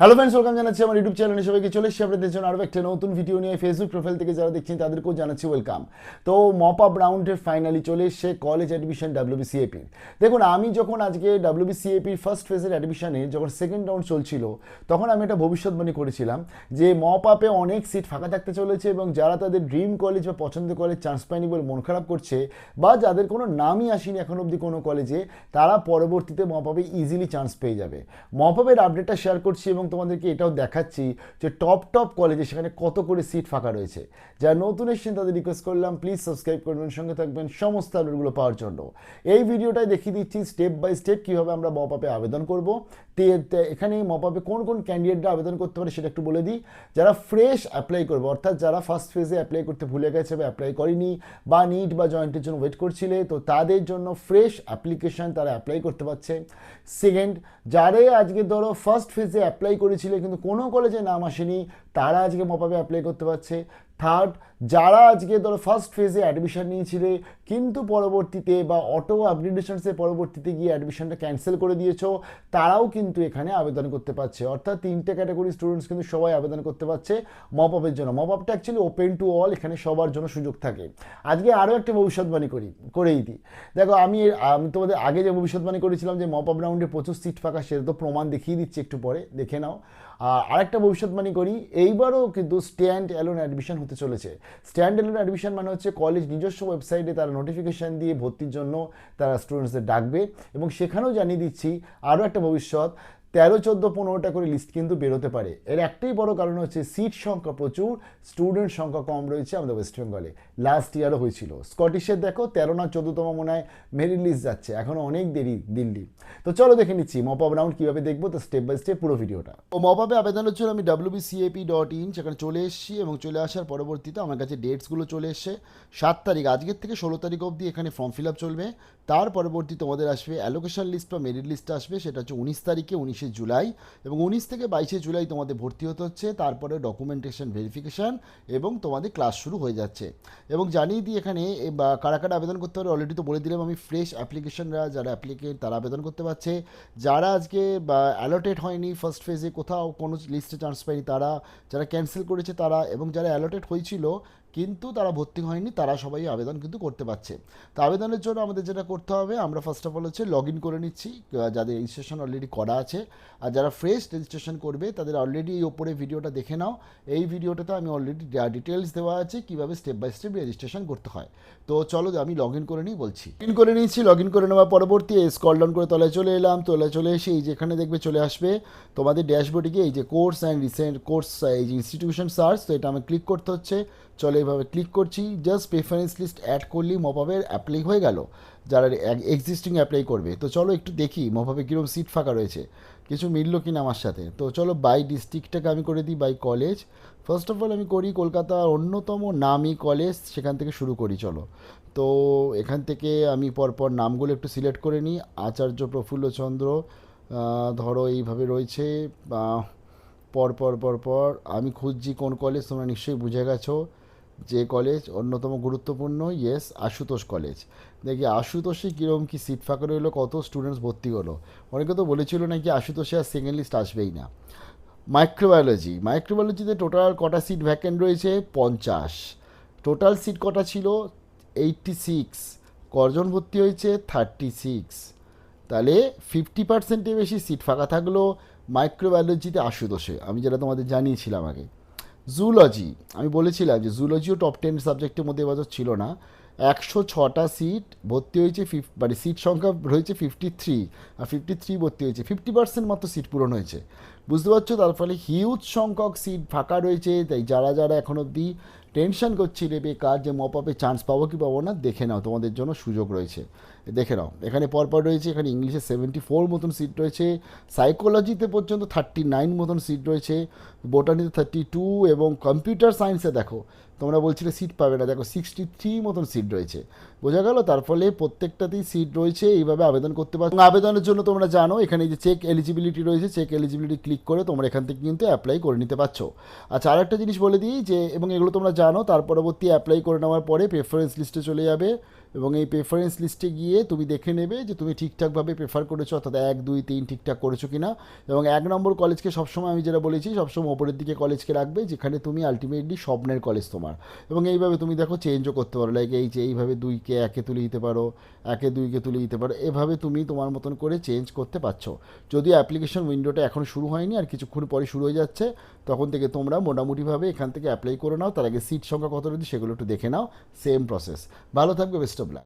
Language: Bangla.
হ্যালো ফ্রেন্ডস, ওয়েলকাম জানাচ্ছি আমার ইউটিউব চ্যানেলে সবাইকে। চলে এসেছি আপনাদের জন্য আরও একটা নতুন ভিডিও নিয়ে। ফেসবুক প্রোফাইল থেকে যারা দেখছেন তাদেরকেও জানাচ্ছি ওয়েলকাম। তো মপ আপ রাউন্ডের ফাইনালি চলে এসছে কলেজ অ্যাডমিশন ডাব্লিউবিসিএপির। দেখুন, আমি যখন আজকে ডাব্লিউবিসিএপির ফার্স্ট ফেজের অ্যাডমিশনে যখন সেকেন্ড রাউন্ড চলছিল, তখন আমি একটা ভবিষ্যৎবাণী করেছিলাম যে মপ আপে অনেক সিট ফাঁকা থাকতে চলেছে এবং যারা তাদের ড্রিম কলেজ বা পছন্দের কলেজ চান্স পায়নি বলে মন খারাপ করছে, বা যাদের কোনো নামই আসেনি এখন অবধি কোনো কলেজে, তারা পরবর্তীতে মপ আপে ইজিলি চান্স পেয়ে যাবে। মপ আপের আপডেটটা শেয়ার করছি এবং তোমাদেরকে এটাও দেখাচ্ছি যে টপ কলেজে সেখানে কত করে সিট ফাঁকা রয়েছে। যারা নতুন এসেছেন তাদের রিকোয়েস্ট করলাম প্লিজ সাবস্ক্রাইব করবেন, সঙ্গে থাকবেন সমস্ত আপডেটগুলো পাওয়ার জন্য। এই ভিডিওটাই দেখিয়ে দিচ্ছি স্টেপ বাই স্টেপ কীভাবে আমরা মপ আপে আবেদন করব। এখানে মপ আপে কোন কোন ক্যান্ডিডেটরা আবেদন করতে পারে সেটা একটু বলে দিই। যারা ফ্রেশ অ্যাপ্লাই করবে, অর্থাৎ যারা ফার্স্ট ফেজে অ্যাপ্লাই করতে ভুলে গেছে বা অ্যাপ্লাই করেনি বা নিট বা জয়েন্টের জন্য ওয়েট করছিলে, তো তাদের জন্য ফ্রেশ অ্যাপ্লিকেশন তারা অ্যাপ্লাই করতে পারছে। সেকেন্ড, যারা আজকে ধরো ফার্স্ট ফেজে অ্যাপ্লাই করেছিলে কিন্তু কোনো কলেজে নাম আসেনি, তারা আজকে মপ আপে অ্যাপ্লাই করতে পারছে। থার্ড, যারা আজকে ধরো ফার্স্ট ফেজে অ্যাডমিশন নিয়েছিলে কিন্তু পরবর্তীতে বা অটো আপগ্রেডেশনসের পরবর্তীতে গিয়ে অ্যাডমিশনটা ক্যান্সেল করে দিয়েছো, তারাও কিন্তু এখানে আবেদন করতে পারছে। অর্থাৎ তিনটে ক্যাটাগরি স্টুডেন্টস কিন্তু সবাই আবেদন করতে পারছে মপ আপের জন্য। মপ আপটা অ্যাকচুয়ালি ওপেন টু অল, এখানে সবার জন্য সুযোগ থাকে। আজকে আরও একটা ভবিষ্যৎবাণী করেই দিই। দেখো, আমি তোমাদের আগে যে ভবিষ্যৎবাণী করেছিলাম যে মপ আপ রাউন্ডে প্রচুর সিট ফাঁকা, সেটা তো প্রমাণ দেখিয়ে দিচ্ছি, একটু পরে দেখে নাও। আরেকটা ভবিষ্যৎবাণী করি, এইবারও কিন্তু স্ট্যান্ড অ্যালোন অ্যাডমিশন হতে চলেছে। স্ট্যান্ড অ্যালোন অ্যাডমিশন মানে হচ্ছে কলেজ নিজস্ব ওয়েবসাইটে তারা নোটিফিকেশান দিয়ে ভর্তির জন্য তারা স্টুডেন্টসদের ডাকবে, এবং সেখানেও জানিয়ে দিচ্ছি আরও একটা ভবিষ্যৎ, 13, 14, 15টা করে লিস্ট কিন্তু বেরোতে পারে। এর একটাই বড় কারণ হচ্ছে সিট সংখ্যা প্রচুর, স্টুডেন্ট সংখ্যা কম রয়েছে আমাদের ওয়েস্ট বেঙ্গলে। লাস্ট ইয়ারও হয়েছিল। স্কটিশের দেখো 13 না 14তম মনে হয় মেরিট লিস্ট যাচ্ছে, এখনও অনেক দেরি দিল্লি। তো চলো দেখে নিচ্ছি মপ আপ রাউন্ড কীভাবে দেখবো, তো স্টেপ বাই স্টেপ পুরো ভিডিওটা। ও মপ আপে আবেদনের জন্য আমি wbcap.in সেখানে চলে এসেছি, এবং চলে আসার পরবর্তীতে আমার কাছে ডেটসগুলো চলে এসছে। 7 তারিখ, আজকের থেকে 16 তারিখ অবধি এখানে ফর্ম ফিল আপ চলবে। তার পরবর্তী তোমাদের আসবে অ্যালোকেশন লিস্ট বা মেরিট লিস্ট আসবে, সেটা হচ্ছে 19 তারিখে, 19শে জুলাই, এবং 19 থেকে 22শে জুলাই তোমাদের ভর্তি হতে হচ্ছে। তারপরে ডকুমেন্টেশন ভেরিফিকেশান এবং তোমাদের ক্লাস শুরু হয়ে যাচ্ছে। এবং জানিয়ে দিই এখানে কারা কারা আবেদন করতে পারে অলরেডি তো বলে দিলাম আমি। ফ্রেশ অ্যাপ্লিকেশনরা যারা অ্যাপ্লিকেন্ট তারা আবেদন করতে পারছে। যারা আজকে অ্যালোটেড হয়নি ফার্স্ট ফেজে, কোথাও কোনো লিস্টে চান্স পায়নি তারা, যারা ক্যান্সেল করেছে তারা, এবং যারা অ্যালোটেড হয়েছিল কিন্তু তারা ভর্তি হয়নি, তারা সবাই আবেদন কিন্তু করতে পারছে। তো আবেদনের জন্য আমাদের যেটা করতে হবে, আমরা ফার্স্ট অফ অল হচ্ছে লগ ইন করে নিচ্ছি যাদের রেজিস্ট্রেশন অলরেডি করা আছে। আর যারা ফ্রেশ রেজিস্ট্রেশন করবে তাদের অলরেডি এই ওপরে ভিডিওটা দেখে নাও। এই ভিডিওটাতে আমি অলরেডি ডিটেলস দেওয়া আছে কীভাবে স্টেপ বাই স্টেপ রেজিস্ট্রেশন করতে হয়। তো চলো আমি লগ ইন করে নিই বলছি। লগ ইন করে নিয়েছি। লগ ইন করে নেওয়ার পরবর্তী স্ক্রল ডাউন করে তলায় চলে এলাম। তলায় চলে এসে এই যেখানে দেখবে চলে আসবে তোমাদের ড্যাশবোর্ডে গিয়ে এই যে কোর্স অ্যান্ড রিসেন্ট কোর্স, এই যে ইনস্টিটিউশন সার্চ, তো এটা আমি ক্লিক করতে হচ্ছে। চলো এইভাবে ক্লিক করছি। জাস্ট প্রেফারেন্স লিস্ট অ্যাড করলেই মপ আপের অ্যাপ্লাই হয়ে গেল যারা এক্সিস্টিং অ্যাপ্লাই করবে। তো চলো একটু দেখি মপ আপে কীরকম সিট ফাঁকা রয়েছে, কিছু মিললো কিনা আমার সাথে। তো চলো বাই ডিস্ট্রিক্টটাকে আমি করে দিই by college. First of all আমি করি কলকাতার অন্যতম নামি কলেজ, সেখান থেকে শুরু করি চলো। তো এখান থেকে আমি পরপর নামগুলো একটু সিলেক্ট করে নিই। আচার্য প্রফুল্লচন্দ্র ধরো এইভাবে রয়েছে। পরপর আমি খুঁজছি কোন কলেজ, তোমরা নিশ্চয়ই বুঝে গেছো যে কলেজ অন্যতম গুরুত্বপূর্ণ। Yes, Ashutosh college. দেখি আশুতোষে কীরকম কী সিট ফাঁকা রইলো, কত স্টুডেন্টস ভর্তি হলো। অনেকে তো বলেছিল নাকি আশুতোষে আর সেকেন্ড লিস্ট আসবেই না। মাইক্রোবায়োলজিতে টোটাল কটা সিট ভ্যাকেন্ট রয়েছে? 50। টোটাল সিট কটা ছিল? 86। কজন ভর্তি হয়েছে? 36। তাহলে 50%-এর বেশি সিট ফাঁকা থাকলো মাইক্রোবায়োলজিতে আশুতোষে, আমি যেটা তোমাদের জানিয়েছিলাম আগে। জুলজি, আমি বলেছিলাম যে জুলজিও টপ 10 সাবজেক্টের মধ্যে এবছর ছিল না। 106টা সিট ভর্তি হয়েছে, মানে সিট সংখ্যা রয়েছে 53, আর 53 ভর্তি হয়েছে, 50% মাত্র সিট পূরণ হয়েছে। বুঝতে পারছো? তার ফলে হিউজ সংখ্যক সিট ফাঁকা রয়েছে। তাই যারা যারা এখন অবধি টেনশন করছিলে বেকার যে মপ আপে চান্স পাবো কি পাবো না, দেখে নাও তোমাদের জন্য সুযোগ রয়েছে। দেখে নাও এখানে পরপর রয়েছে। এখানে ইংলিশে 74 মতন সিট রয়েছে, সাইকোলজিতে পর্যন্ত 39 মতন সিট রয়েছে, বোটানিতে 32, এবং কম্পিউটার সায়েন্সে দেখো তোমরা বলছিলে সিট পাবে না, দেখো 63 মতন সিট রয়েছে। বোঝা গেল? তার ফলে প্রত্যেকটাতেই সিট রয়েছে, এইভাবে আবেদন করতে পারো। আবেদনের জন্য তোমরা জানো এখানে যে চেক এলিজিবিলিটি রয়েছে, চেক এলিজিবিলিটি ক্লিক করে তোমরা এখান থেকে কিন্তু অ্যাপ্লাই করে নিতে পারছো। আচ্ছা, আর একটা জিনিস বলে দিই যে, এবং এগুলো তোমরা জানো, তার পরবর্তী অ্যাপ্লাই করে নেওয়ার পরে প্রেফারেন্স লিস্টে চলে যাবে। এবং এই প্রেফারেন্স লিস্টে গিয়ে তুমি দেখে নেবে যে তুমি ঠিকঠাকভাবে প্রেফার করেছো, অর্থাৎ 1 2 3 ঠিকঠাক করেছো কি না। এবং 1 নম্বর কলেজকে সবসময় আমি যেটা বলেছি সবসময় ওপরের দিকে কলেজকে রাখবে, যেখানে তুমি আলটিমেটলি স্বপ্নের কলেজ তোমার। এবং এইভাবে তুমি দেখো চেঞ্জও করতে পারো, লাইক এই যে এইভাবে 2কে 1-এ তুলে দিতে পারো, 1-এ 2-কে তুলে দিতে পারো, এভাবে তুমি তোমার মতন করে চেঞ্জ করতে পারছো। যদিও অ্যাপ্লিকেশন উইন্ডোটা এখন শুরু হয়নি, আর কিছুক্ষণ পরে শুরু হয়ে যাচ্ছে, তখন থেকে তোমরা মোটামুটিভাবে এখান থেকে অ্যাপ্লাই করে নাও। তার আগে সিট সংখ্যা কত রয়েছে সেগুলো একটু দেখে নাও, সেম প্রসেস। ভালো থাকবে, বেস্ট অফ লাক।